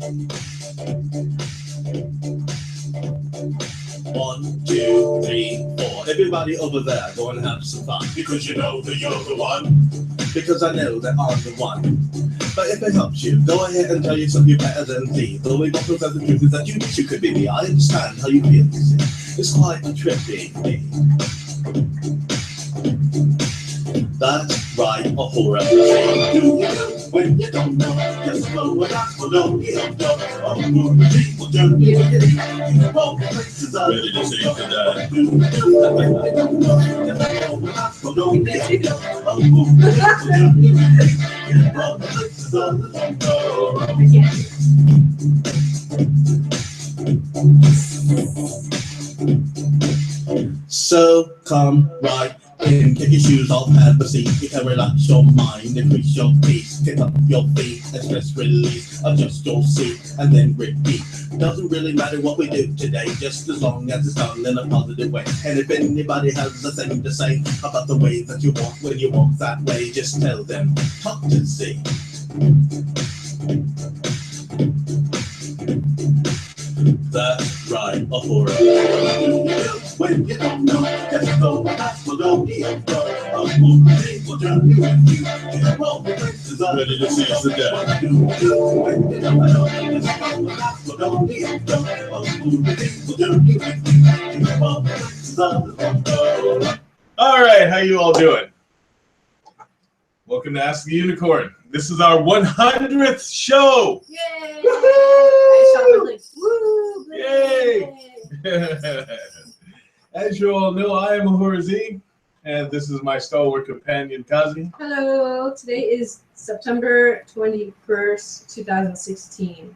One, two, three, four. Everybody over there, go and have some fun. Because you know that you're the one. Because I know that I'm the one. But if it helps you, go ahead and tell yourself you're better than me. The only one that the truth is that you wish you could be me. I understand how you feel. It's quite a trip being me. That's right, Ahura. Do you know when you don't know? Just know what I will know. You don't know. Ahura, people do. You won't places are ready to see you die. Do you know when you don't know? Just know what I will know. You don't know. Ahura, people do. You won't places are so come right in, take your shoes off, have a seat. You can relax your mind, increase your peace, kick up your feet, and stress release. Adjust your seat and then repeat. Doesn't really matter what we do today, just as long as it's done in a positive way. And if anybody has the same to say about the way that you walk when you walk that way, just tell them, talk to see. That's right, Ahura. When you don't know, just go ask for the real people journey with you. Ready to seize the day. When you don't know, just go ask for the real people journey with you. All right, how you all doing? Welcome to Ask the Unicorn. This is our 100th show. Yay! Woo! Yay! As you all know, I am Ahura Z, and this is my stalwart companion, Kazi. Hello, today is September 21st, 2016.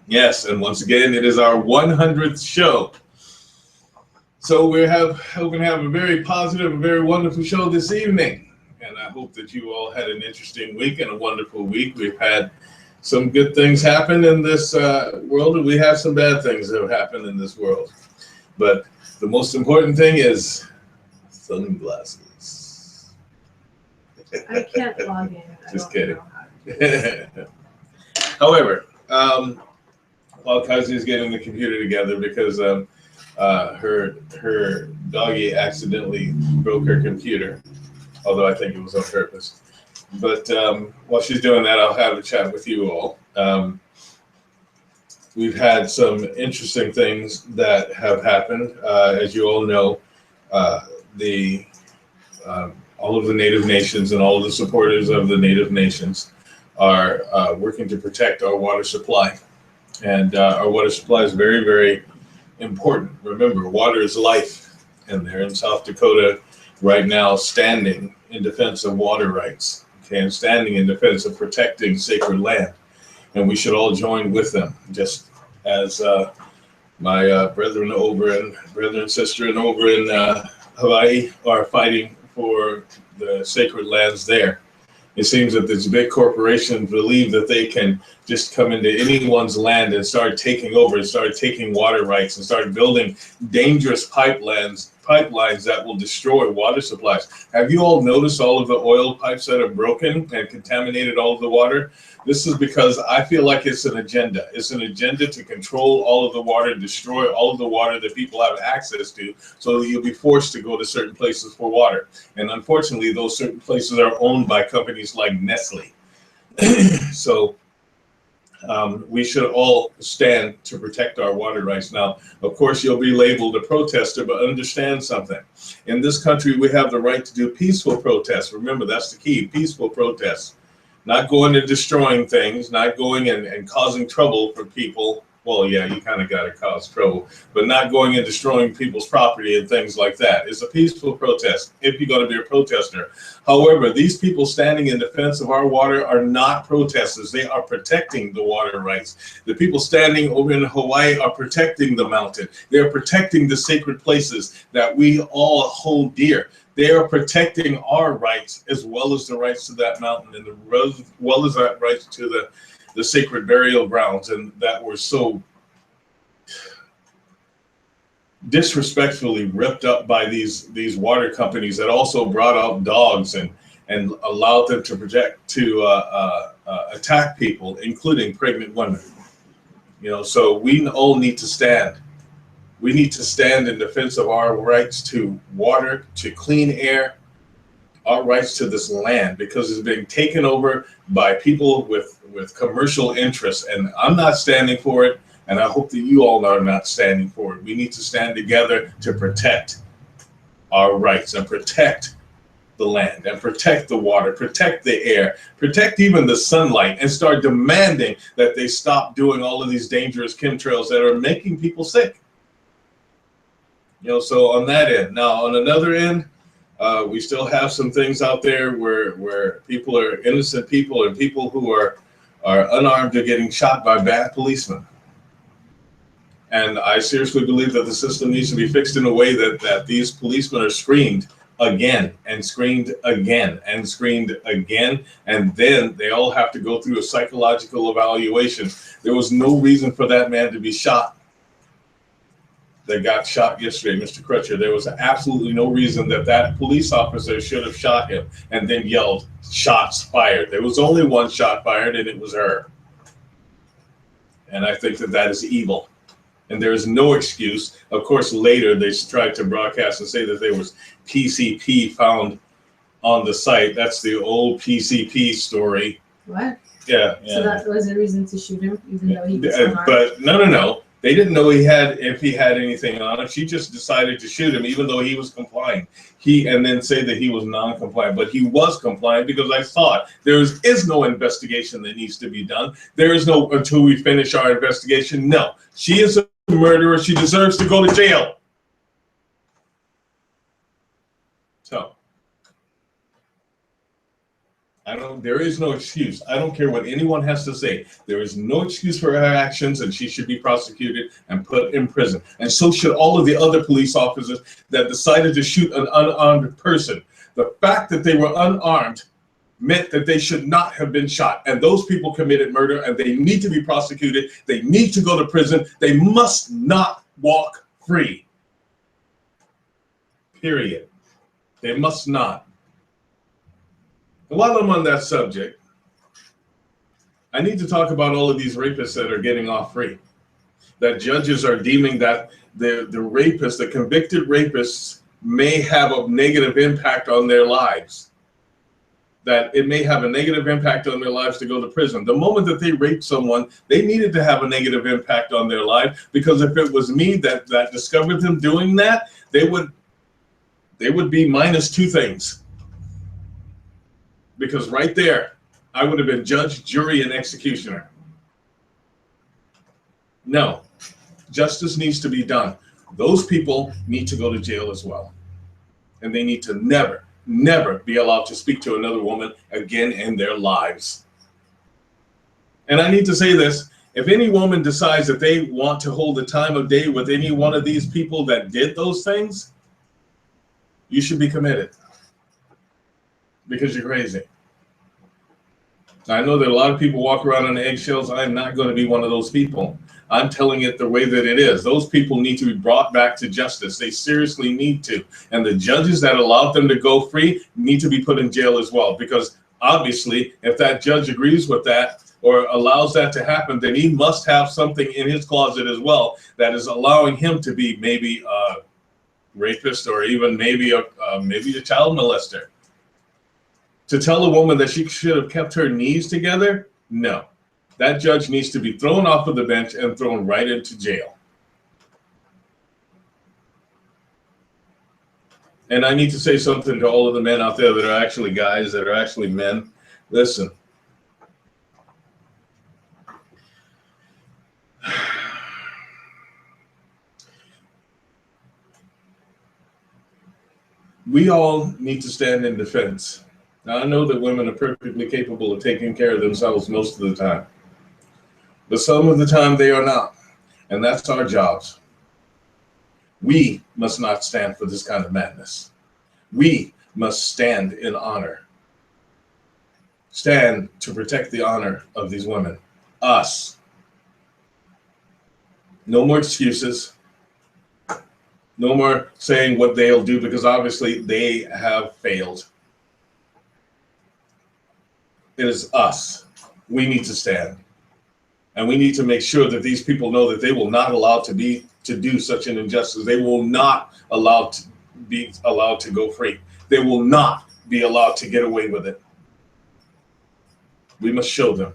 Yes, and once again, it is our 100th show. So we're going to have a very positive, a very wonderful show this evening. And I hope that you all had an interesting week and a wonderful week. We've had some good things happen in this world, and we have some bad things that have happened in this world. But the most important thing is sunglasses. I can't log in. Just kidding. However, while Kazi is getting the computer together because her doggy accidentally broke her computer, although I think it was on purpose. But while she's doing that, I'll have a chat with you all. We've had some interesting things that have happened. As you all know, all of the Native nations and all of the supporters of the Native nations are working to protect our water supply. And our water supply is very, very important. Remember, water is life. And they're in South Dakota right now standing in defense of water rights, okay, and standing in defense of protecting sacred land. And we should all join with them, just as my brethren and sister over in Hawaii are fighting for the sacred lands there. It seems that these big corporations believe that they can just come into anyone's land and start taking over and start taking water rights and start building dangerous pipelines that will destroy water supplies. Have you all noticed all of the oil pipes that are broken and contaminated all of the water? This is because I feel like it's an agenda. It's an agenda to control all of the water, destroy all of the water that people have access to, so that you'll be forced to go to certain places for water. And unfortunately, those certain places are owned by companies like Nestle. So we should all stand to protect our water rights. Now, of course, you'll be labeled a protester, but understand something. In this country, we have the right to do peaceful protests. Remember, that's the key, peaceful protests. Not going and destroying things, not going and causing trouble for people. Well, yeah, you kind of got to cause trouble, but not going and destroying people's property and things like that. It's a peaceful protest if you're going to be a protester. However, these people standing in defense of our water are not protesters. They are protecting the water rights. The people standing over in Hawaii are protecting the mountain. They are protecting the sacred places that we all hold dear. They are protecting our rights as well as the rights to that mountain and as well as that rights to the sacred burial grounds, and that were so disrespectfully ripped up by these water companies that also brought out dogs and allowed them to attack people, including pregnant women. So we all need to stand. We need to stand in defense of our rights to water, to clean air, our rights to this land, because it's being taken over by people with commercial interests. And I'm not standing for it, and I hope that you all are not standing for it. We need to stand together to protect our rights and protect the land and protect the water, protect the air, protect even the sunlight, and start demanding that they stop doing all of these dangerous chemtrails that are making people sick. So on that end. Now, on another end, we still have some things out there where people are innocent people, and people who are unarmed are getting shot by bad policemen. And I seriously believe that the system needs to be fixed in a way that these policemen are screened again and screened again and screened again, and then they all have to go through a psychological evaluation. There was no reason for that man to be shot. That got shot yesterday, Mr. Crutcher. There was absolutely no reason that police officer should have shot him and then yelled, "Shots fired." There was only one shot fired, and it was her. And I think that is evil. And there is no excuse. Of course, later they tried to broadcast and say that there was PCP found on the site. That's the old PCP story. What? Yeah. So that was a reason to shoot him, even though he was unarmed? But no. They didn't know if he had anything on him. She just decided to shoot him, even though he was complying. And then say that he was non-compliant, but he was compliant, because I thought there is no investigation that needs to be done. There is no until we finish our investigation. No, she is a murderer. She deserves to go to jail. So there is no excuse. I don't care what anyone has to say. There is no excuse for her actions, and she should be prosecuted and put in prison. And so should all of the other police officers that decided to shoot an unarmed person. The fact that they were unarmed meant that they should not have been shot. And those people committed murder, and they need to be prosecuted. They need to go to prison. They must not walk free. Period. They must not. While I'm on that subject, I need to talk about all of these rapists that are getting off free. That judges are deeming that the rapists, the convicted rapists, may have a negative impact on their lives. That it may have a negative impact on their lives to go to prison. The moment that they raped someone, they needed to have a negative impact on their life, because if it was me that discovered them doing that, they would be minus two things. Because right there, I would have been judge, jury, and executioner. No, justice needs to be done. Those people need to go to jail as well. And they need to never, never be allowed to speak to another woman again in their lives. And I need to say this. If any woman decides that they want to hold the time of day with any one of these people that did those things, you should be committed. Because you're crazy. I know that a lot of people walk around on eggshells. I'm not going to be one of those people. I'm telling it the way that it is. Those people need to be brought back to justice. They seriously need to. And the judges that allowed them to go free need to be put in jail as well. Because obviously, if that judge agrees with that or allows that to happen, then he must have something in his closet as well that is allowing him to be maybe a rapist or even maybe a child molester. To tell a woman that she should have kept her knees together? No. That judge needs to be thrown off of the bench and thrown right into jail. And I need to say something to all of the men out there that are actually guys, that are actually men. Listen. We all need to stand in defense. Now, I know that women are perfectly capable of taking care of themselves most of the time. But some of the time they are not. And that's our jobs. We must not stand for this kind of madness. We must stand in honor. Stand to protect the honor of these women. Us. No more excuses. No more saying what they'll do, because obviously they have failed. It is us. we need to stand. And we need to make sure that these people know that they will not allow to do such an injustice. They will not be allowed to go free. They will not be allowed to get away with it. We must show them.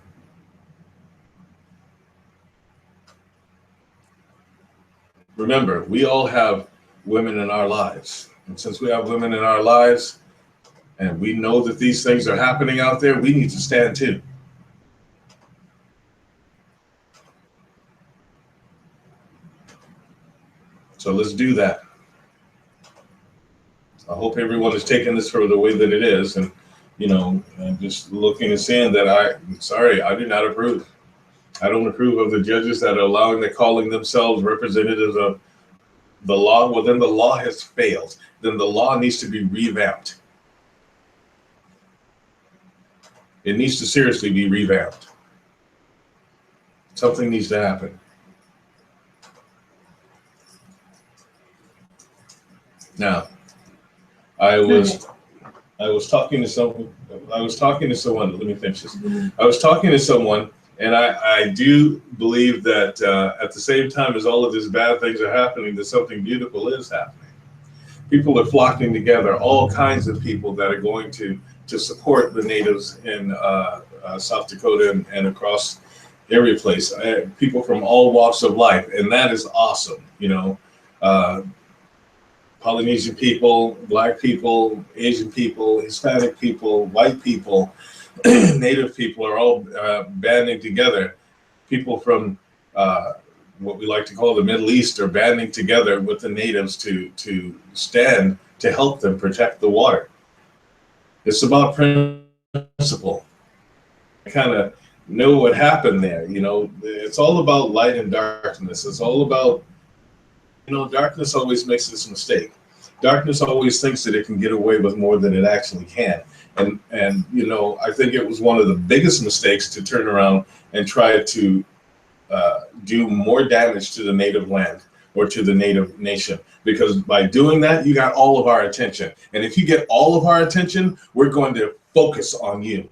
Remember, we all have women in our lives. And since we have women in our lives, and we know that these things are happening out there, we need to stand too. So let's do that. I hope everyone is taking this for the way that it is, and just looking and saying that I do not approve. I don't approve of the judges that are calling themselves representatives of the law. Well, then the law has failed. Then the law needs to be revamped. It needs to seriously be revamped. Something needs to happen. Now, I was talking to someone. Let me finish this. I was talking to someone, and I do believe that at the same time as all of these bad things are happening, that something beautiful is happening. People are flocking together, all kinds of people that are going to support the natives in South Dakota and across every place. People from all walks of life, and that is awesome. Polynesian people, Black people, Asian people, Hispanic people, white people, Native people are all banding together. People from what we like to call the Middle East are banding together with the natives to stand to help them protect the water. It's about principle. I kind of know what happened there. It's all about light and darkness. It's all about, darkness always makes this mistake. Darkness always thinks that it can get away with more than it actually can. And I think it was one of the biggest mistakes to turn around and try to do more damage to the native land or to the native nation. Because by doing that, you got all of our attention. And if you get all of our attention, we're going to focus on you.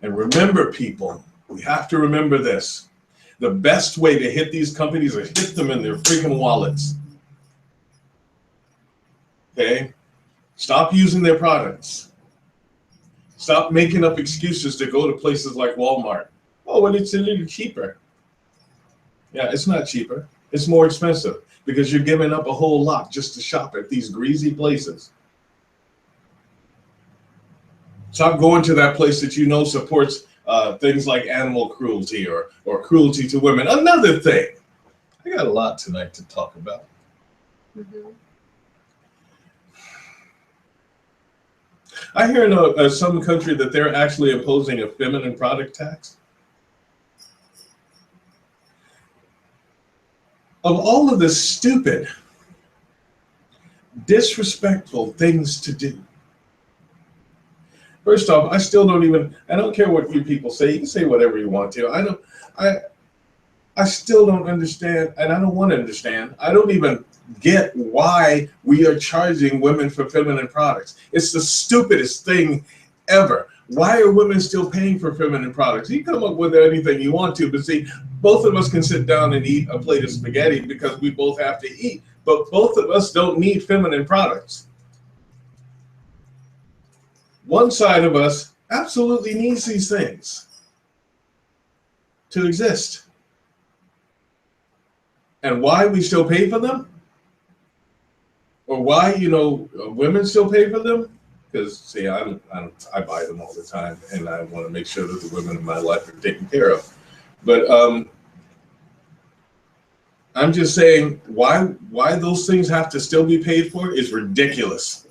And remember, people, we have to remember this. The best way to hit these companies is hit them in their freaking wallets. Okay? Stop using their products. Stop making up excuses to go to places like Walmart. Oh, well, it's a little cheaper. Yeah, it's not cheaper. It's more expensive because you're giving up a whole lot just to shop at these greasy places. Stop going to that place that supports things like animal cruelty or cruelty to women. Another thing. I got a lot tonight to talk about. Mm-hmm. I hear in some country that they're actually imposing a feminine product tax. Of all of the stupid, disrespectful things to do. First off, I don't care what you people say. You can say whatever you want to. I still don't understand, and I don't want to understand. I don't even get why we are charging women for feminine products. It's the stupidest thing ever. Why are women still paying for feminine products? You come up with anything you want to, but see, both of us can sit down and eat a plate of spaghetti because we both have to eat, but both of us don't need feminine products. One side of us absolutely needs these things to exist. And why we still pay for them? Or why, women still pay for them? Because, see, I buy them all the time, and I want to make sure that the women in my life are taken care of. But I'm just saying, why those things have to still be paid for is ridiculous.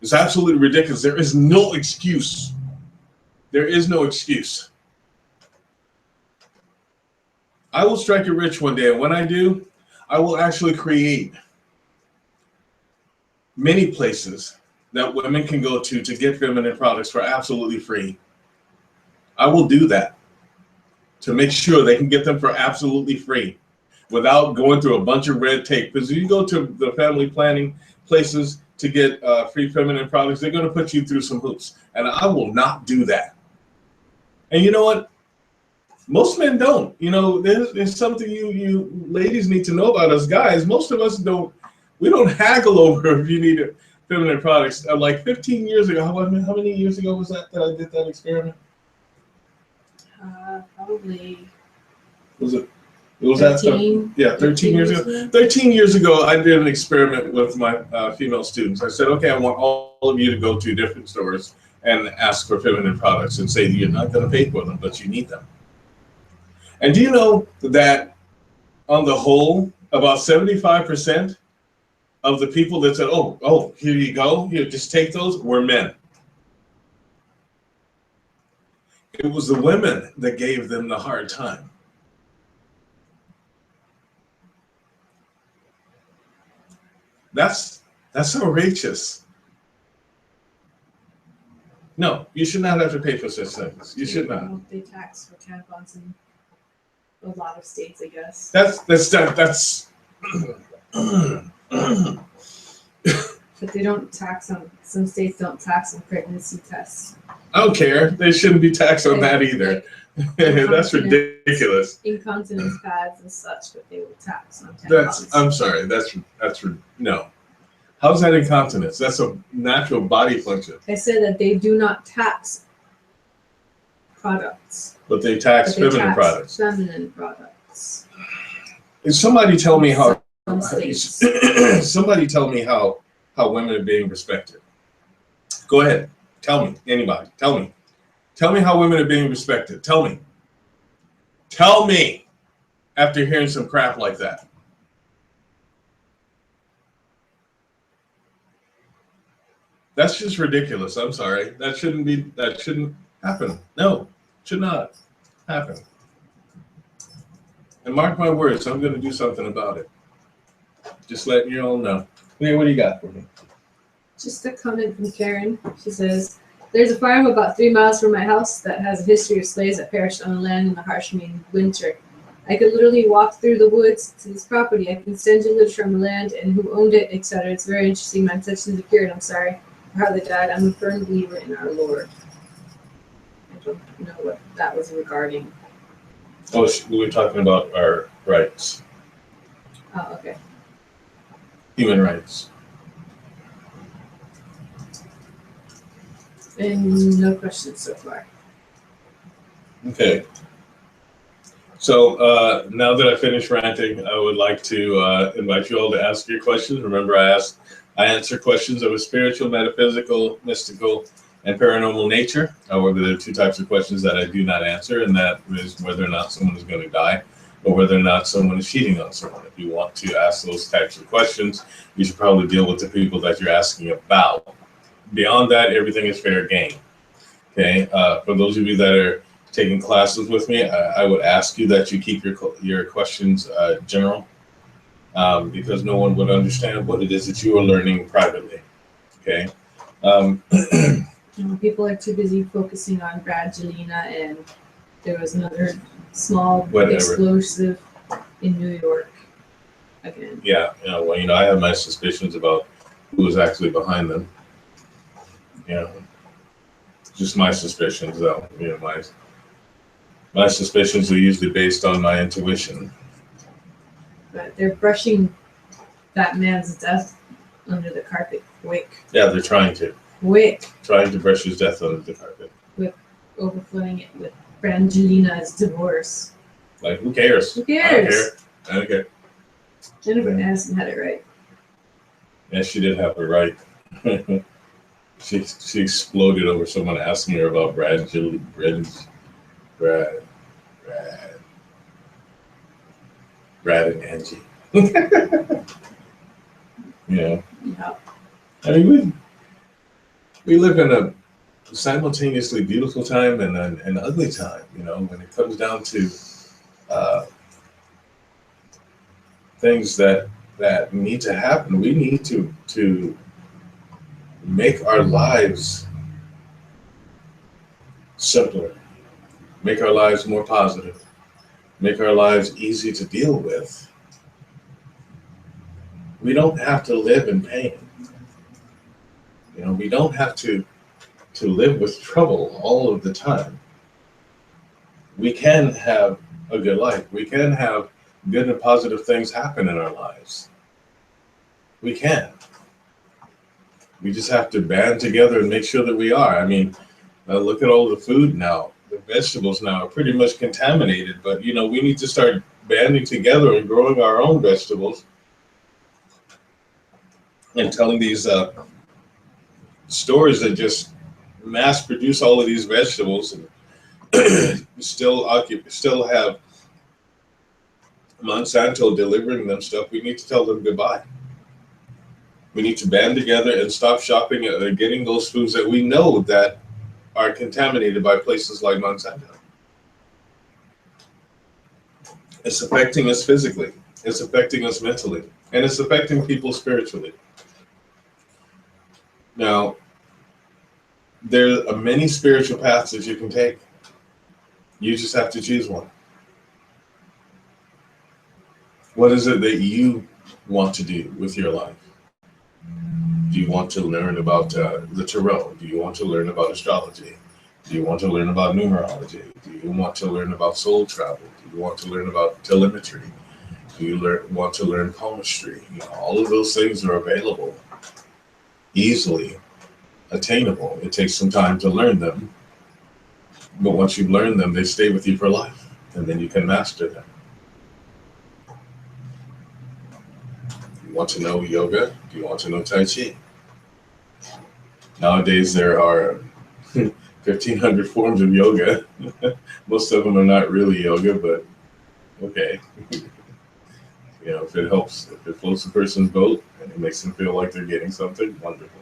It's absolutely ridiculous. There is no excuse. There is no excuse. I will strike it rich one day, and when I do, I will actually create many places that women can go to get feminine products for absolutely free. I will do that to make sure they can get them for absolutely free without going through a bunch of red tape. Because if you go to the family planning places to get free feminine products, they're going to put you through some hoops. And I will not do that. And you know what? Most men don't. You know, there's something you ladies need to know about us guys. Most of us don't. We don't haggle over if you need feminine products. Like 15 years ago, how many years ago was that I did that experiment? Probably. Was it? It was 13, that 13 years ago. 13 years ago, I did an experiment with my female students. I said, okay, I want all of you to go to different stores and ask for feminine products and say you're not going to pay for them, but you need them. And do you know that on the whole, about 75% of the people that said, oh, here you go, here, just take those, were men. It was the women that gave them the hard time. That's outrageous. No, you should not have to pay for such things. You should not. They tax for tampons in a lot of states, I guess. That's But they don't tax on, some states don't tax on pregnancy tests. I don't care. They shouldn't be taxed on that either. Like, that's ridiculous. Incontinence pads and such, but they will tax on tampons. I'm sorry. No. How's that incontinence? That's a natural body function. I said that they do not tax products. But they tax feminine products. Feminine products. Somebody tell me how. Some states. Somebody tell me how women are being respected. Go ahead. Tell me. Anybody. Tell me. Tell me how women are being respected. Tell me. Tell me. After hearing some crap like that. That's just ridiculous. I'm sorry. That shouldn't happen. No, should not happen. And mark my words, I'm going to do something about it. Just letting you all know. Leah, what do you got for me? Just a comment from Karen. She says, there's a farm about 3 miles from my house that has a history of slaves that perished on the land in the harsh Maine winter. I could literally walk through the woods to this property. I can send you literature on the land and who owned it, etc. It's very interesting. My intentions appeared. I'm sorry for how they died. I'm a firm believer in our Lord. I don't know what that was regarding. Oh, we were talking about our rights. Oh, okay. Human rights. And no questions so far. Okay. So now that I finished ranting, I would like to invite you all to ask your questions. Remember, I answer questions of a spiritual, metaphysical, mystical, and paranormal nature. However, there are 2 types of questions that I do not answer, and that is whether or not someone is going to die or whether or not someone is cheating on someone. If you want to ask those types of questions, you should probably deal with the people that you're asking about. Beyond that, everything is fair game. Okay. For those of you that are taking classes with me, I would ask you that you keep your questions general, because no one would understand what it is that you are learning privately. Okay. People are too busy focusing on Angelina, and there was another small explosive in New York again. Yeah. Well, I have my suspicions about who was actually behind them. Just my suspicions, though. My suspicions are usually based on my intuition. But they're brushing that man's death under the carpet quick. Yeah, they're trying to. Trying to brush his death under the carpet. With overflowing it with Angelina's divorce. Like, who cares? Who cares? I don't care. Jennifer Aniston had it right. Yeah, she did have it right. She exploded over someone asking her about Brad and Angie. Yeah. I mean, we live in a simultaneously beautiful time and an ugly time. When it comes down to things that need to happen, we need to make our lives simpler, make our lives more positive, make our lives easy to deal with. We don't have to live in pain. We don't have to live with trouble all of the time. we can have a good life. We can have good and positive things happen in our lives. We can. We just have to band together and make sure that we are. I mean, look at all the food now. The vegetables now are pretty much contaminated, but you know, we need to start banding together and growing our own vegetables and telling these stores that just mass produce all of these vegetables and still have Monsanto delivering them stuff. We need to tell them goodbye. We need to band together and stop shopping and getting those foods that we know that are contaminated by places like Monsanto. It's affecting us physically, it's affecting us mentally, and it's affecting people spiritually. Now, there are many spiritual paths that you can take. You just have to choose one. What is it that you want to do with your life? Do you want to learn about the tarot? Do you want to learn about astrology? Do you want to learn about numerology? Do you want to learn about soul travel? Do you want to learn about telemetry? Do you want to learn palmistry? You know, all of those things are available, easily attainable. It takes some time to learn them, but once you've learned them, they stay with you for life, and then you can master them. You want to know yoga? Do you want to know Tai Chi? Nowadays, there are 1,500 forms of yoga. Most of them are not really yoga, but okay. You know, if it helps, if it floats a person's boat and it makes them feel like they're getting something, wonderful.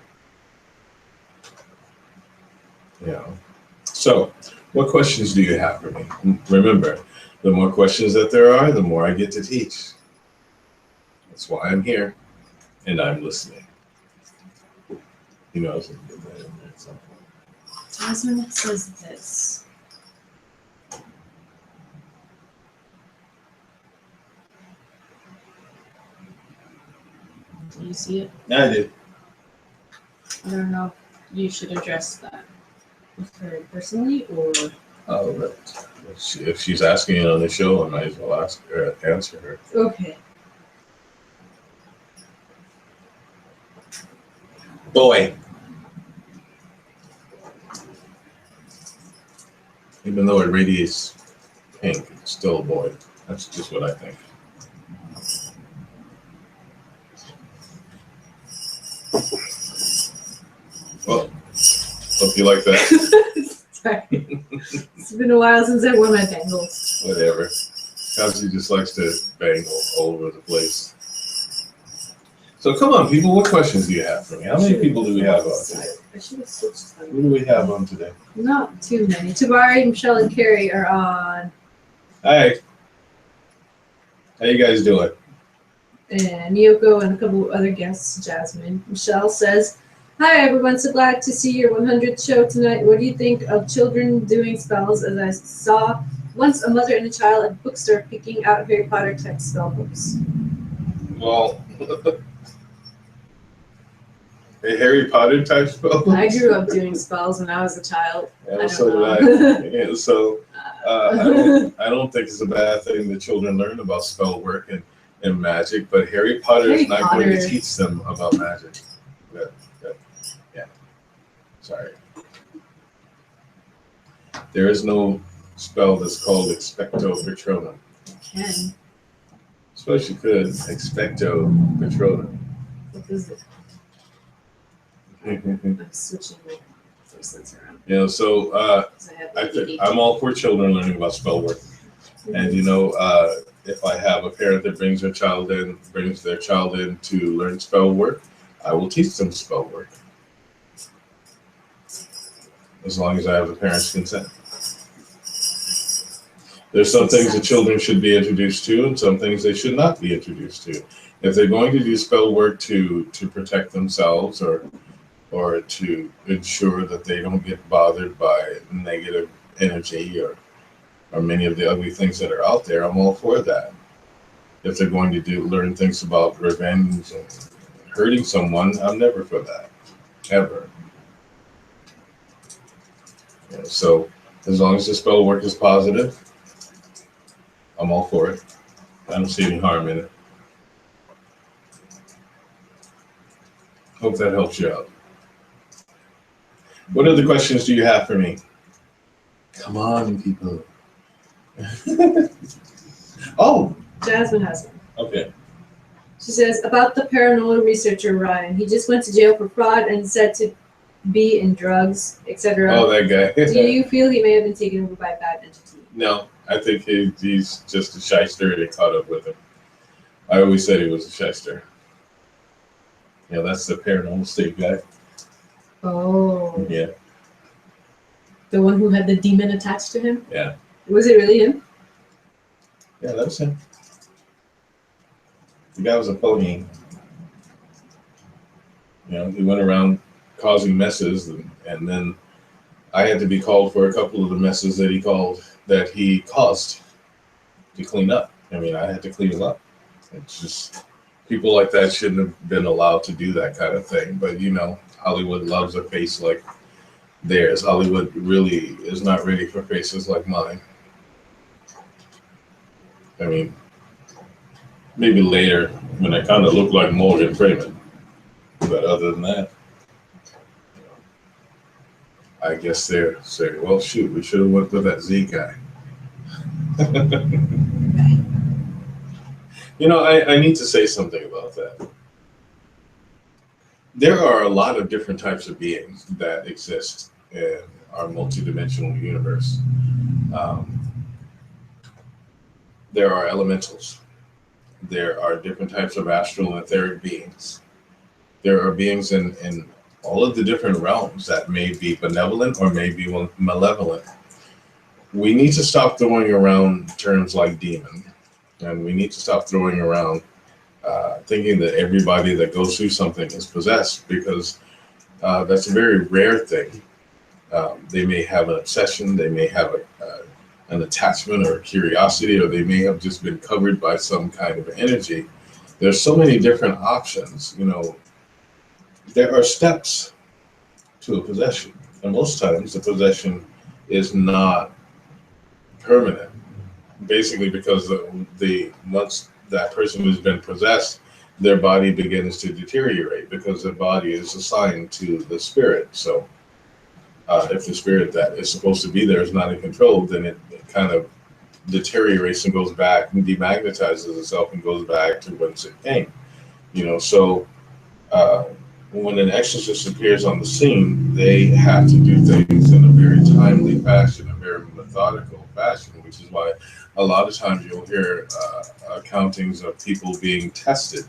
You know. So, what questions do you have for me? Remember, the more questions that there are, the more I get to teach. That's why I'm here, and I'm listening. You know, I was going to get that in there at some point. Jasmine says this. Do you see it? Yeah, I did. I don't know if you should address that with her personally or. Oh, but if she's asking it on the show, I might as well answer her. Okay. Boy. Even though it radiates pink, it's still a boy. That's just what I think. Well, hope you like that. Sorry. It's been a while since I wore my bangles. Whatever. Kazi just likes to bangle all over the place. So come on, people, what questions do you have for me? How many people do we have on today? I should have switched them. Who do we have on today? Not too many. Tabari, Michelle, and Carrie are on. Hi. How you guys doing? And Miyoko and a couple of other guests, Jasmine. Michelle says, "Hi everyone, so glad to see your 100th show tonight. What do you think of children doing spells? As I saw once a mother and a child at a bookstore picking out Harry Potter type spell books." Well, a Harry Potter type spell? I grew up doing spells when I was a child. Yeah, so did I. Yeah, so I don't think it's a bad thing that children learn about spell work and magic, but Harry Potter is not going to teach them about magic. Yeah. Sorry. There is no spell that's called Expecto Patronum. Can. Suppose you could. Expecto Patronum. What is it? I'm switching my bracelets around. You know, so I'm all for children learning about spell work. Mm-hmm. And you know, if I have a parent that brings their child in to learn spell work, I will teach them spell work. As long as I have the parents' consent. There's some things that children should be introduced to and some things they should not be introduced to. If they're going to do spell work to protect themselves or to ensure that they don't get bothered by negative energy or many of the ugly things that are out there, I'm all for that. If they're going to learn things about revenge and hurting someone, I'm never for that, ever. You know, so As long as the spell work is positive, I'm all for it. I don't see any harm in it. Hope that helps you out. What other questions do you have for me? Come on, people. Oh, Jasmine has one. okay. She says, about the paranormal researcher Ryan. He just went to jail for fraud and said to be in drugs, etc. Oh, that guy. Do you feel he may have been taken over by a bad entity? No, I think he's just a shyster. They caught up with him. I always said he was a shyster. Yeah, that's the paranormal state guy. Oh. Yeah. The one who had the demon attached to him? Yeah. Was it really him? Yeah, that was him. The guy was a pony. You know, he went around causing messes, and then I had to be called for a couple of the messes that he caused to clean up. I mean, I had to clean them up. It's just people like that shouldn't have been allowed to do that kind of thing. But you know, Hollywood loves a face like theirs. Hollywood really is not ready for faces like mine. I mean, maybe later when I kind of look like Morgan Freeman. But other than that, I guess they're saying, well, shoot, we should have went with that Z guy. You know, I need to say something about that. There are a lot of different types of beings that exist in our multidimensional universe. There are elementals. There are different types of astral and etheric beings. There are beings in all of the different realms that may be benevolent or may be malevolent. We need to stop throwing around terms like demon, and we need to stop throwing around thinking that everybody that goes through something is possessed, because that's a very rare thing. They may have an obsession, they may have an attachment or a curiosity, or they may have just been covered by some kind of energy. There's so many different options. You know, there are steps to a possession, and most times the possession is not permanent. Basically, because once that person has been possessed, their body begins to deteriorate because the body is assigned to the spirit. So if the spirit that is supposed to be there is not in control, then it kind of deteriorates and goes back and demagnetizes itself and goes back to whence it came. You know, so when an exorcist appears on the scene, they have to do things in a very timely fashion, a very methodical fashion, which is why a lot of times you'll hear accountings of people being tested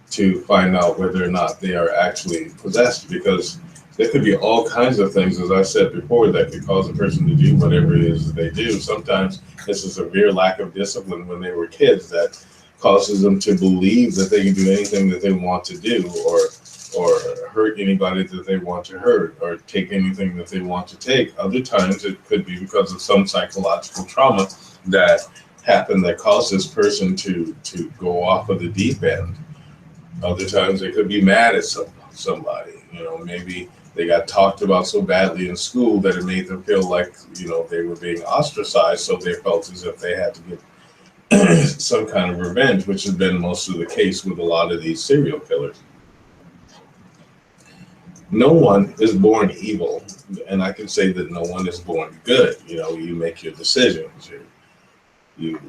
to find out whether or not they are actually possessed, because there could be all kinds of things, as I said before, that could cause a person to do whatever it is that they do. Sometimes it's a severe lack of discipline when they were kids that causes them to believe that they can do anything that they want to do, or hurt anybody that they want to hurt, or take anything that they want to take. Other times it could be because of some psychological trauma that happened that caused this person to go off of the deep end. Other times they could be mad at somebody. You know, maybe they got talked about so badly in school that it made them feel like, you know, they were being ostracized, so they felt as if they had to get some kind of revenge, which has been most of the case with a lot of these serial killers. No one is born evil, and I can say that no one is born good. You know, you make your decisions, you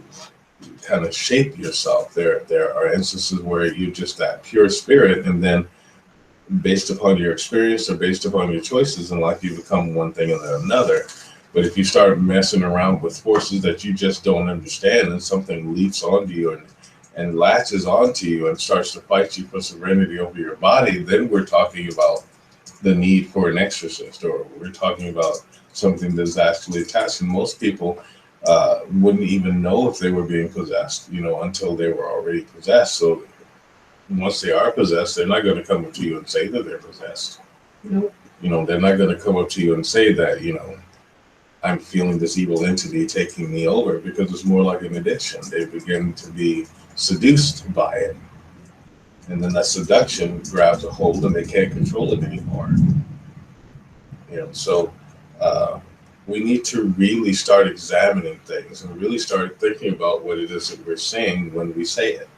kind of shape yourself. There are instances where you're just that pure spirit, and then based upon your experience or based upon your choices in life, you become one thing and then another. But if you start messing around with forces that you just don't understand, and something leaps onto you and latches onto you and starts to fight you for serenity over your body, then we're talking about the need for an exorcist, or we're talking about something that's actually attached. And most people wouldn't even know if they were being possessed, you know, until they were already possessed. So once they are possessed, they're not going to come up to you and say that they're possessed. Nope. You know, they're not going to come up to you and say that, you know, I'm feeling this evil entity taking me over, because it's more like an addiction. They begin to be seduced by it. And then that seduction grabs a hold and they can't control it anymore. You know, so we need to really start examining things and really start thinking about what it is that we're saying when we say it.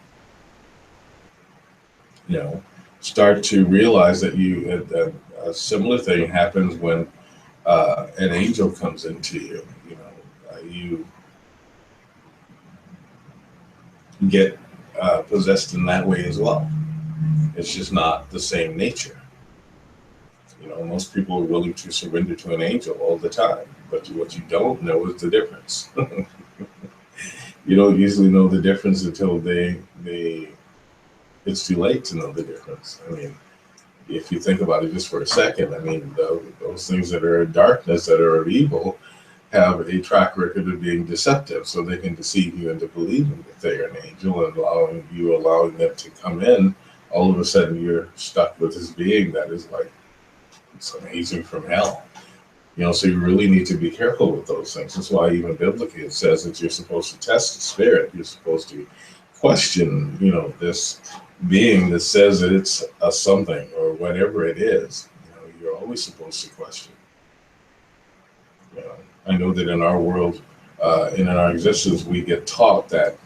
You know, start to realize that a similar thing happens when an angel comes into you. You know, you get possessed in that way as well. It's just not the same nature. You know, most people are willing to surrender to an angel all the time, but what you don't know is the difference. You don't usually know the difference until it's too late to know the difference. I mean, if you think about it just for a second, I mean, those things that are in darkness, that are of evil, have a track record of being deceptive, so they can deceive you into believing that they are an angel and allowing them to come in. All of a sudden, you're stuck with this being that is like some agent from hell. You know, so you really need to be careful with those things. That's why even biblically it says that you're supposed to test the spirit. You're supposed to question, you know, this being that says that it's a something or whatever it is. You know, you're always supposed to question. You know, I know that in our world, in our existence, we get taught that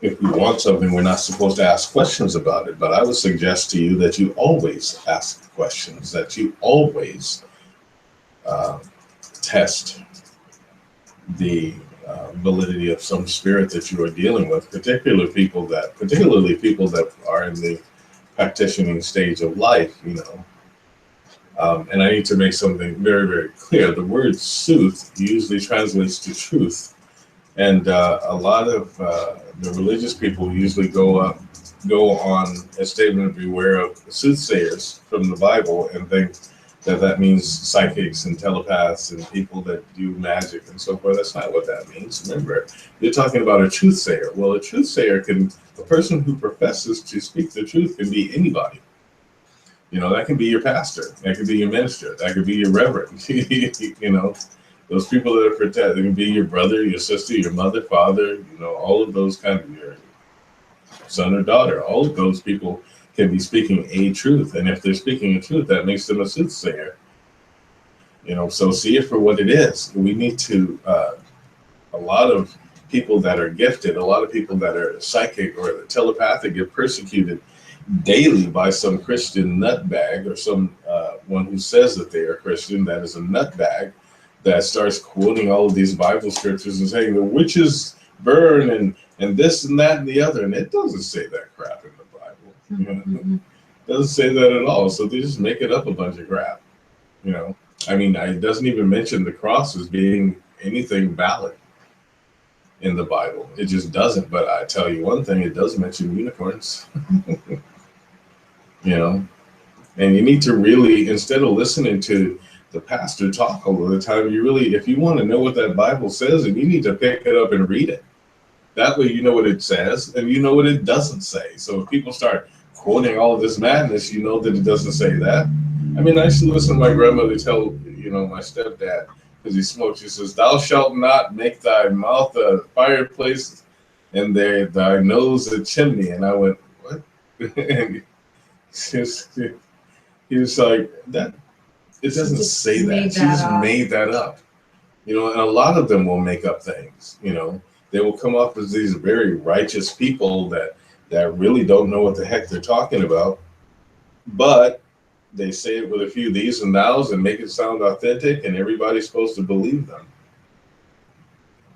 if we want something, we're not supposed to ask questions about it. But I would suggest to you that you always ask questions, that you always test the validity of some spirit that you are dealing with, particularly people that are in the practicing stage of life, you know. And I need to make something very, very clear. The word sooth usually translates to truth. And a lot of the religious people usually go on a statement of beware of soothsayers from the Bible and think that that means psychics and telepaths and people that do magic and so forth. That's not what that means. Remember, you're talking about a truthsayer. Well, a person who professes to speak the truth can be anybody. You know, that can be your pastor, that could be your minister, that could be your reverend. You know, those people that are protected, they can be your brother, your sister, your mother, father, you know, all of those kind of, your son or daughter, all of those people can be speaking a truth. And if they're speaking a truth, that makes them a soothsayer. You know, so see it for what it is. We need to, a lot of people that are gifted, a lot of people that are psychic or telepathic get persecuted daily by some Christian nutbag or some one who says that they are Christian that is a nutbag that starts quoting all of these Bible scriptures and saying the witches burn and this and that and the other, and it doesn't say that crap in the Bible. You know? It doesn't say that at all. So they just make it up a bunch of crap. You know, I mean, it doesn't even mention the cross as being anything valid in the Bible. It just doesn't. But I tell you one thing, it does mention unicorns. You know, and you need to really, instead of listening to the pastor talk all of the time, you really, if you want to know what that Bible says, and you need to pick it up and read it. That way you know what it says and you know what it doesn't say. So if people start quoting all of this madness, you know that it doesn't say that. I mean, I used to listen to my grandmother tell, you know, my stepdad, because he smoked, she says, "Thou shalt not make thy mouth a fireplace and thy nose a chimney." And I went, "What?" And he was like, "That it doesn't say that." She just made that up. You know, and a lot of them will make up things. You know, they will come up as these very righteous people that really don't know what the heck they're talking about, but they say it with a few these and thous and make it sound authentic, and everybody's supposed to believe them.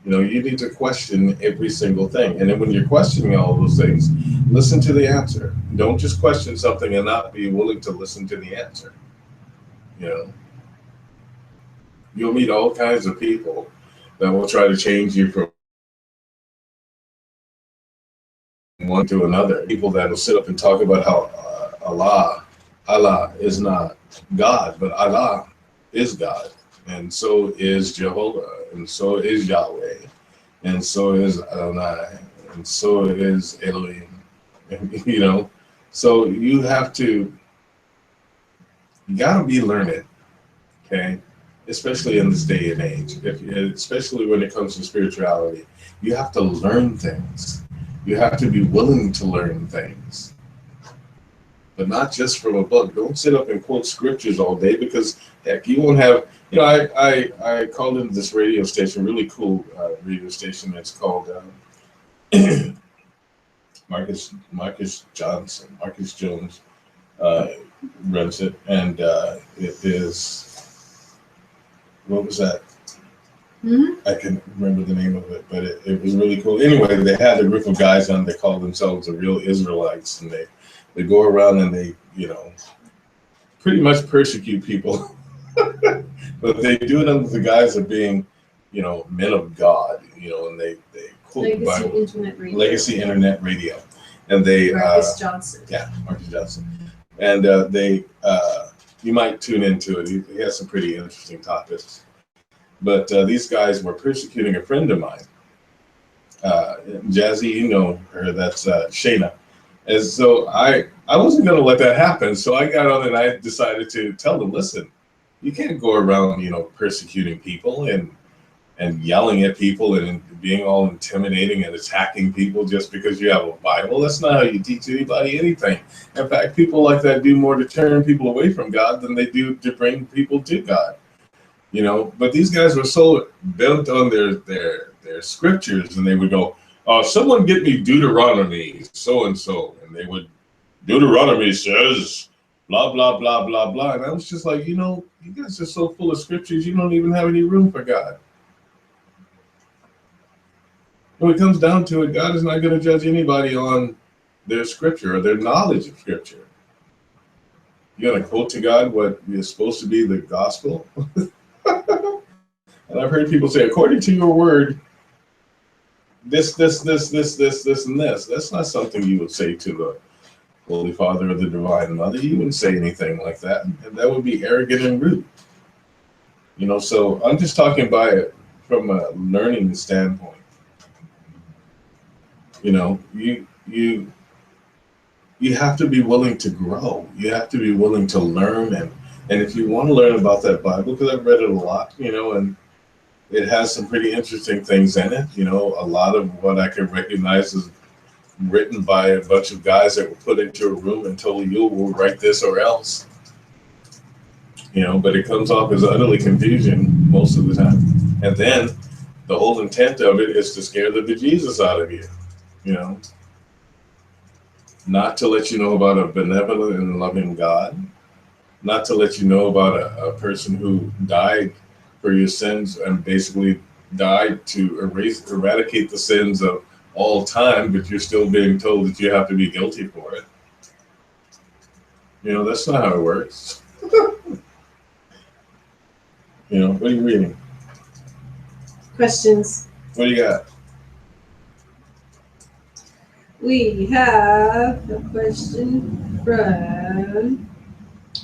You know, you need to question every single thing. And then when you're questioning all of those things, listen to the answer. Don't just question something and not be willing to listen to the answer. You know, you'll meet all kinds of people that will try to change you from one to another. People that will sit up and talk about how Allah is not God, but Allah is God. And so is Jehovah, and so is Yahweh, and so is Adonai, and so is Elohim. You know, so you gotta be learned, okay? Especially in this day and age, especially when it comes to spirituality, you have to learn things. You have to be willing to learn things. but not just from a book. Don't sit up and quote scriptures all day, because heck, you won't have. You know, I called into this radio station, really cool radio station. It's called Marcus Jones runs it, and it is, what was that? Mm-hmm. I can't remember the name of it, but it was really cool. Anyway, they had a group of guys on. They call themselves the real Israelites, and they go around and they, you know, pretty much persecute people, but they do it under the guise of being, you know, men of God, you know, and they quote the Bible. Legacy Internet Radio, and they Marcus Johnson. Yeah, Marcus Johnson, and they you might tune into it. He has some pretty interesting topics. But these guys were persecuting a friend of mine, Jazzy. You know her. That's Shayna. And so I wasn't going to let that happen. So I got on and I decided to tell them, listen, you can't go around, you know, persecuting people and yelling at people and being all intimidating and attacking people just because you have a Bible. That's not how you teach anybody anything. In fact, people like that do more to turn people away from God than they do to bring people to God. You know, but these guys were so bent on their scriptures, and they would go, someone get me Deuteronomy so-and-so, and they would, Deuteronomy says blah blah blah blah blah, and I was just like, you know, you guys are so full of scriptures, you don't even have any room for God. When it comes down to it, God is not going to judge anybody on their scripture or their knowledge of scripture. You're going to quote to God what is supposed to be the gospel. And I've heard people say, according to your word, this, and this. That's not something you would say to the Holy Father or the Divine Mother. You wouldn't say anything like that. And that would be arrogant and rude. You know, so I'm just talking from a learning standpoint. You know, you have to be willing to grow. You have to be willing to learn. And if you want to learn about that Bible, because I've read it a lot, you know, and it has some pretty interesting things in it. You know, a lot of what I can recognize is written by a bunch of guys that were put into a room and told you will write this or else. You know, but it comes off as utterly confusion most of the time. And then the whole intent of it is to scare the bejesus out of you, you know. Not to let you know about a benevolent and loving God. Not to let you know about a person who died for your sins and basically died to eradicate the sins of all time, but you're still being told that you have to be guilty for it. You know, that's not how it works. You know, what are you reading? Questions. What do you got? We have a question from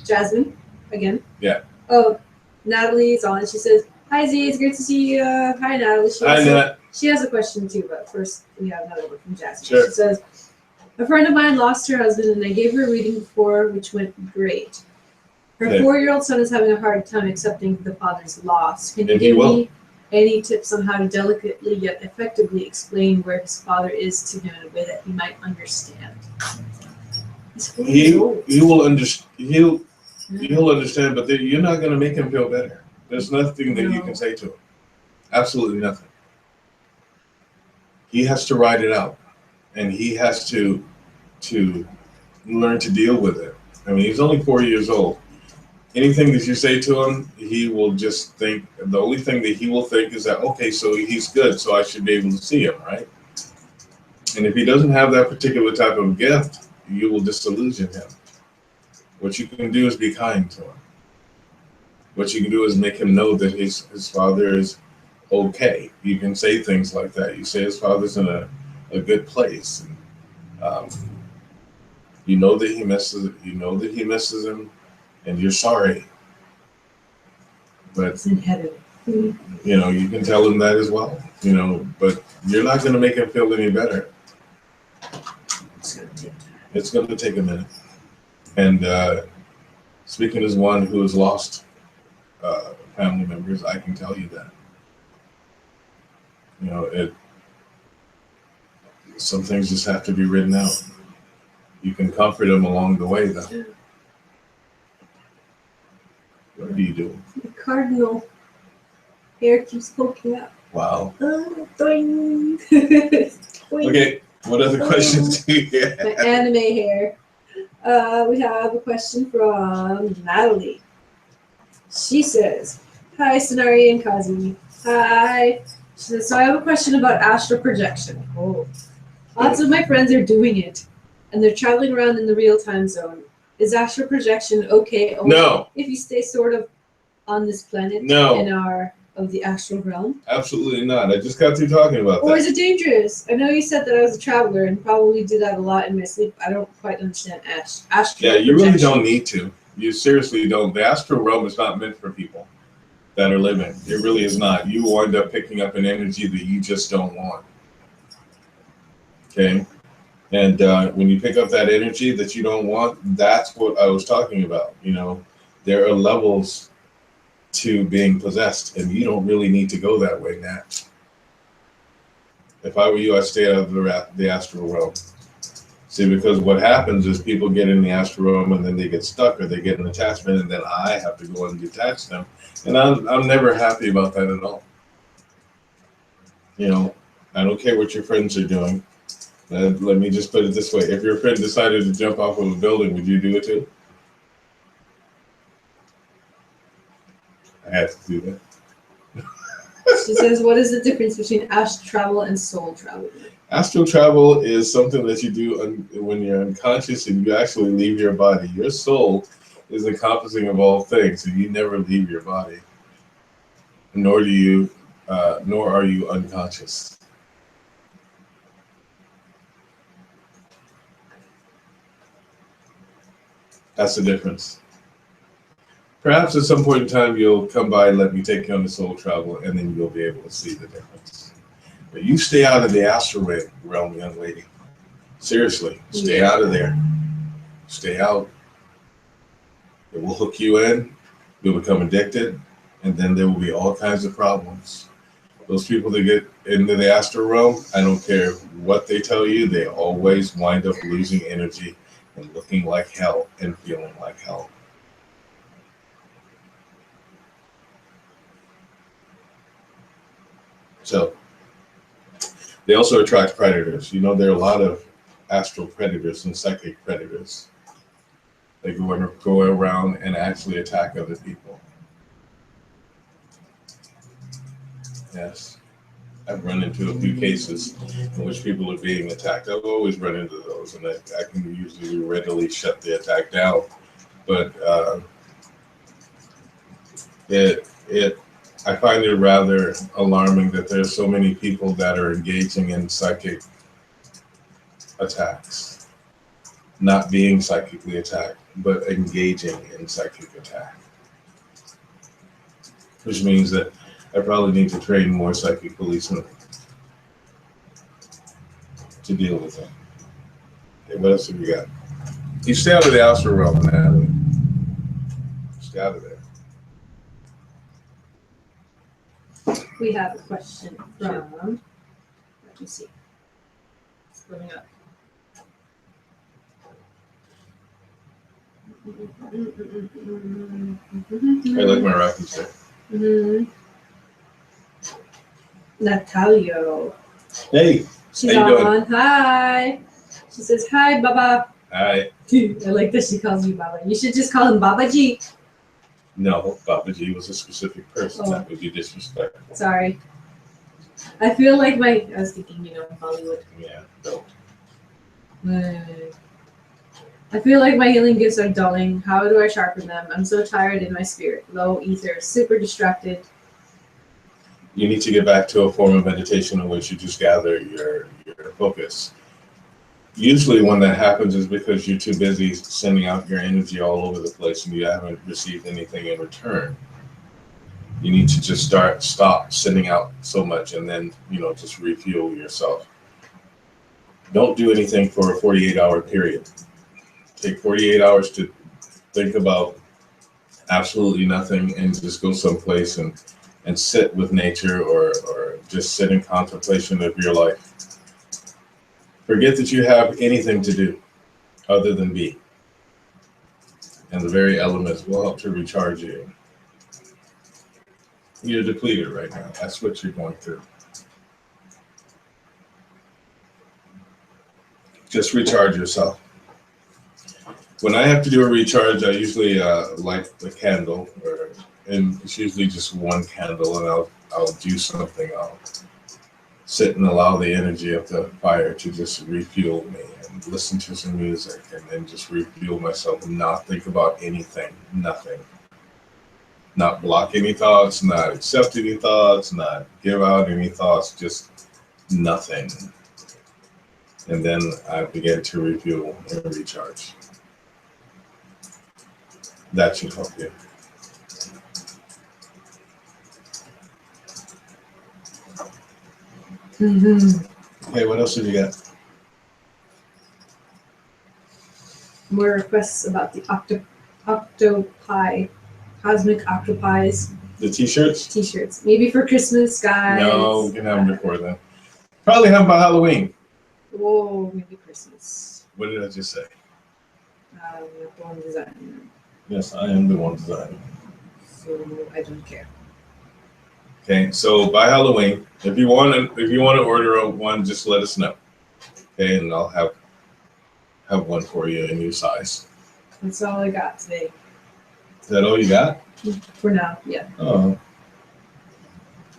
Jasmine again. Yeah. Oh, Natalie's on. She says, "Hi Z, it's great to see you." Hi Natalie. Hi Nat. She has a question too, but first we have another one from Jasmine. Sure. She says, "A friend of mine lost her husband, and I gave her a reading before, which went great. Her 4-year-old son is having a hard time accepting the father's loss. Can you give me any tips on how to delicately yet effectively explain where his father is to him in a way that he might understand?" He'll understand, but you're not going to make him feel better. There's nothing that you can say to him. Absolutely nothing. He has to ride it out, and he has to learn to deal with it. I mean, he's only 4 years old. Anything that you say to him, he will just think, the only thing that he will think is that, okay, so he's good, so I should be able to see him, right? And if he doesn't have that particular type of gift, you will disillusion him. What you can do is be kind to him. What you can do is make him know that his father is okay. You can say things like that. You say his father's in a good place. And, you know that he misses him, and you're sorry. But it's in heaven. You know, you can tell him that as well. You know, but you're not going to make him feel any better. It's going to take a minute. And speaking as one who has lost family members, I can tell you that. You know, some things just have to be written out. You can comfort them along the way, though. What are you doing? The cardinal hair keeps poking up. Wow. Doing. Okay, what other questions do you have? My anime hair. We have a question from Natalie. She says, "Hi, Sonari and Kazi. Hi." She says, "So I have a question about astral projection. Oh. Lots of my friends are doing it, and they're traveling around in the real time zone. Is astral projection okay only No. if you stay sort of on this planet No. in our of the astral realm? Absolutely not. I just got through talking about Or that. is it dangerous? I know you said that I was a traveler and probably do that a lot in my sleep. I don't quite understand astral Yeah, you really projection." don't need to. You seriously don't. The astral realm is not meant for people that are living. It really is not. You wind up picking up an energy that you just don't want. Okay? And when you pick up that energy that you don't want, that's what I was talking about. You know, there are levels to being possessed, and you don't really need to go that way now. If I were you, I'd stay out of the astral realm. See, because what happens is people get in the astral realm and then they get stuck or they get an attachment, and then I have to go and detach them. And I'm never happy about that at all. You know, I don't care what your friends are doing. Let me just put it this way. If your friend decided to jump off of a building, would you do it too? I had to do that. She says, "What is the difference between astral travel and soul travel?" Astral travel is something that you do when you're unconscious and you actually leave your body. Your soul is encompassing of all things, and you never leave your body. Nor are you unconscious. That's the difference. Perhaps at some point in time you'll come by and let me take you on the soul travel, and then you'll be able to see the difference. But you stay out of the astral realm, young lady. Seriously, stay out of there. Stay out. It will hook you in. You'll become addicted, and then there will be all kinds of problems. Those people that get into the astral realm, I don't care what they tell you, they always wind up losing energy and looking like hell and feeling like hell. So they also attract predators. You know, there are a lot of astral predators and psychic predators. They go around and actually attack other people. Yes. I've run into a few cases in which people are being attacked. I've always run into those, and I can usually readily shut the attack down. But I find it rather alarming that there's so many people that are engaging in psychic attacks, not being psychically attacked, but engaging in psychic attack, which means that I probably need to train more psychic policemen to deal with them. Okay, what else have you got? You stay out of the astral realm, Natalie. Stay out of there. We have a question from, let me see. It's coming up. I like my rocking chair. Natalia. Hey, She's how you doing? on. Hi. She says, "Hi, Baba." Hi. I like that she calls you Baba. You should just call him Baba G. No, Babaji was a specific person. Oh. That would be disrespectful. Sorry. I feel like I was thinking, Hollywood. Yeah, don't. I feel like my healing gifts are dulling. How do I sharpen them? I'm so tired in my spirit. Low ether, super distracted. You need to get back to a form of meditation in which you just gather your focus. Usually when that happens is because you're too busy sending out your energy all over the place and you haven't received anything in return. You need to just stop sending out so much and then, just refuel yourself. Don't do anything for a 48-hour period. Take 48 hours to think about absolutely nothing and just go someplace and sit with nature or just sit in contemplation of your life. Forget that you have anything to do. other than B. And the very elements will help to recharge you. You're depleted right now. That's what you're going through. Just recharge yourself. When I have to do a recharge, I usually light the candle, and it's usually just one candle, and I'll do something. I'll sit and allow the energy of the fire to just refuel me, and listen to some music, and then just refuel myself and not think about anything, nothing. Not block any thoughts, not accept any thoughts, not give out any thoughts, just nothing. And then I begin to refuel and recharge. That should help you. Mm-hmm. Okay, what else have you got? More requests about the octopi, cosmic octopies. The t-shirts? T-shirts. Maybe for Christmas, guys. No, we can have them before then. Probably have them by Halloween. Whoa, maybe Christmas. What did I just say? The one designer. Yes, I am the one designing. So I don't care. Okay, so by Halloween, if you want to order one, just let us know. Okay, and I'll have one for you in your size. That's all I got today. Is that all you got? For now, yeah. Oh.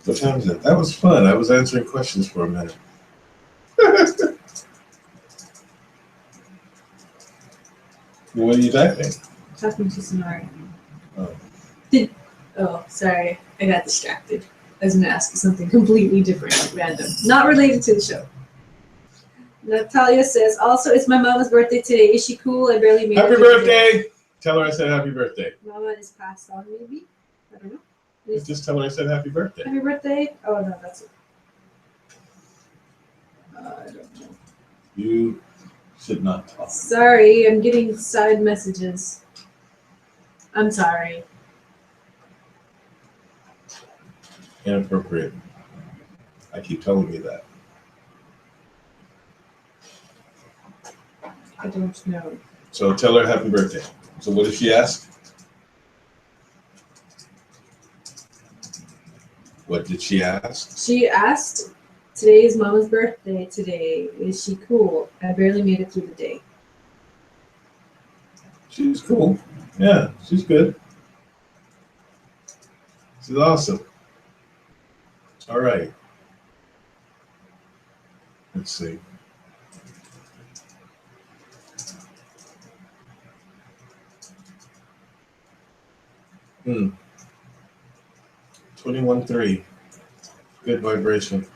What time is it? That was fun. I was answering questions for a minute. What are you typing? Talking to Sonari. Oh. Oh, sorry. I got distracted. I was going to ask you something completely different, random. Not related to the show. Natalia says, also, it's my mama's birthday today. Is she cool? I barely made Happy it birthday! Tell her I said happy birthday. Mama is passed on, maybe? I don't know. Just tell her I said happy birthday. Happy birthday? Oh, no, that's it. I don't know. You should not talk. Sorry, I'm getting side messages. I'm sorry. Inappropriate. I keep telling you that. I don't know. So tell her happy birthday. So what did she ask? What did she ask? She asked, today is Mama's birthday today. Is she cool? I barely made it through the day. She's cool. Yeah, she's good. She's awesome. All right. Let's see. Hmm. 21.3. Good vibration.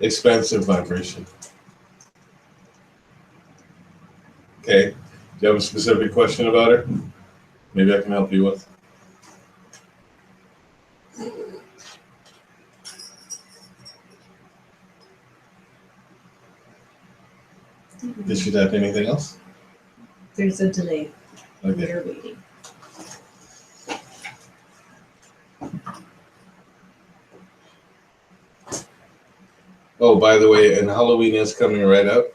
Expansive vibration. Okay. Do you have a specific question about her? Maybe I can help you with. Did she type anything else? There's a delay. Okay. We're waiting. Oh, by the way, and Halloween is coming right up.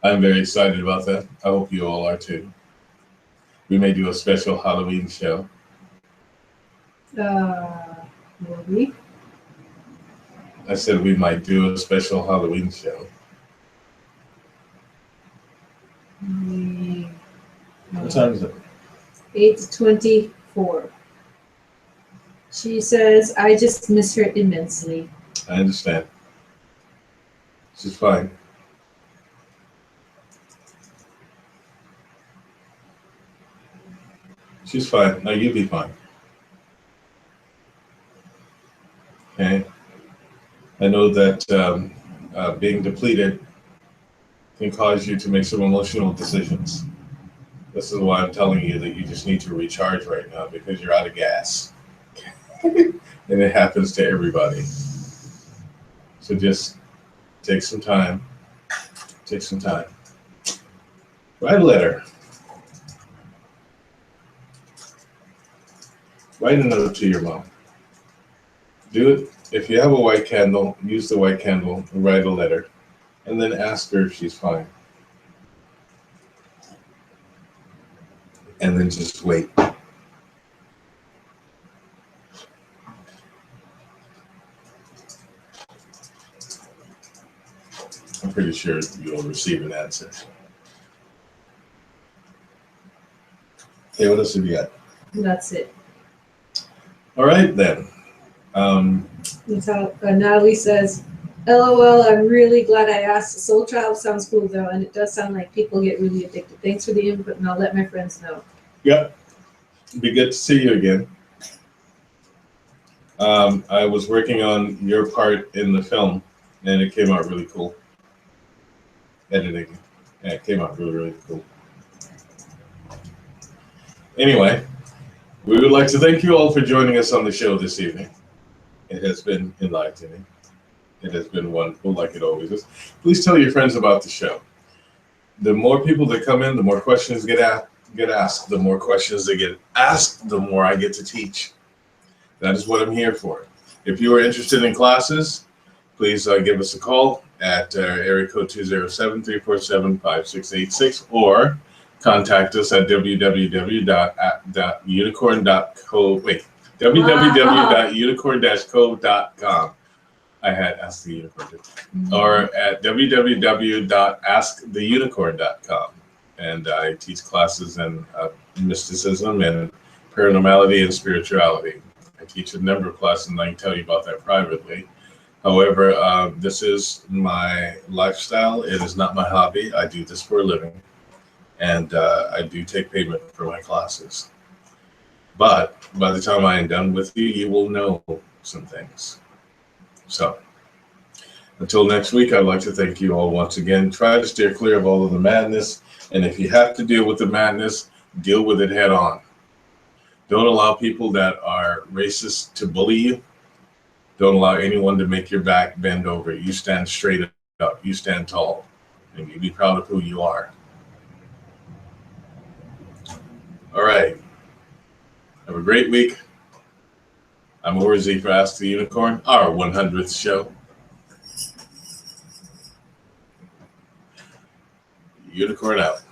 I'm very excited about that. I hope you all are too. We may do a special Halloween show. Will we? I said we might do a special Halloween show. What time is it? 8:24. She says, I just miss her immensely. I understand. She's fine. She's fine. No, you'll be fine. Okay. I know that being depleted can cause you to make some emotional decisions. This is why I'm telling you that you just need to recharge right now because you're out of gas. And it happens to everybody. So just take some time. Take some time. Write a letter. Write a note to your mom. Do it. If you have a white candle, use the white candle and write a letter. And then ask her if she's fine. and then just wait. I'm pretty sure you'll receive an answer. Okay, what else have you got? That's it. All right, then. Natalie says, LOL, I'm really glad I asked. Soul Child sounds cool, though, and it does sound like people get really addicted. Thanks for the input, and I'll let my friends know. Yep. Be good to see you again. I was working on your part in the film, and it came out really cool. Editing. Yeah, it came out really, really cool. Anyway, we would like to thank you all for joining us on the show this evening. It has been enlightening. It has been wonderful, like it always is. Please tell your friends about the show. The more people that come in, the more questions get asked. The more questions that get asked, the more I get to teach. That is what I'm here for. If you are interested in classes, please give us a call at area code 207-347-5686 or contact us at www.unicorn-co.com. I had asked the unicorn. Or at www.asktheunicorn.com. And I teach classes in mysticism and paranormality and spirituality. I teach a number of classes, and I can tell you about that privately. However, this is my lifestyle. It is not my hobby. I do this for a living, and I do take payment for my classes. But by the time I am done with you, you will know some things. So until next week, I'd like to thank you all once again. Try to steer clear of all of the madness, and if you have to deal with the madness, deal with it head on. Don't allow people that are racist to bully you. Don't allow anyone to make your back bend over. You stand straight up. You stand tall. And you be proud of who you are. All right. Have a great week. I'm Ahura for Ask the Unicorn, our 100th show. Unicorn out.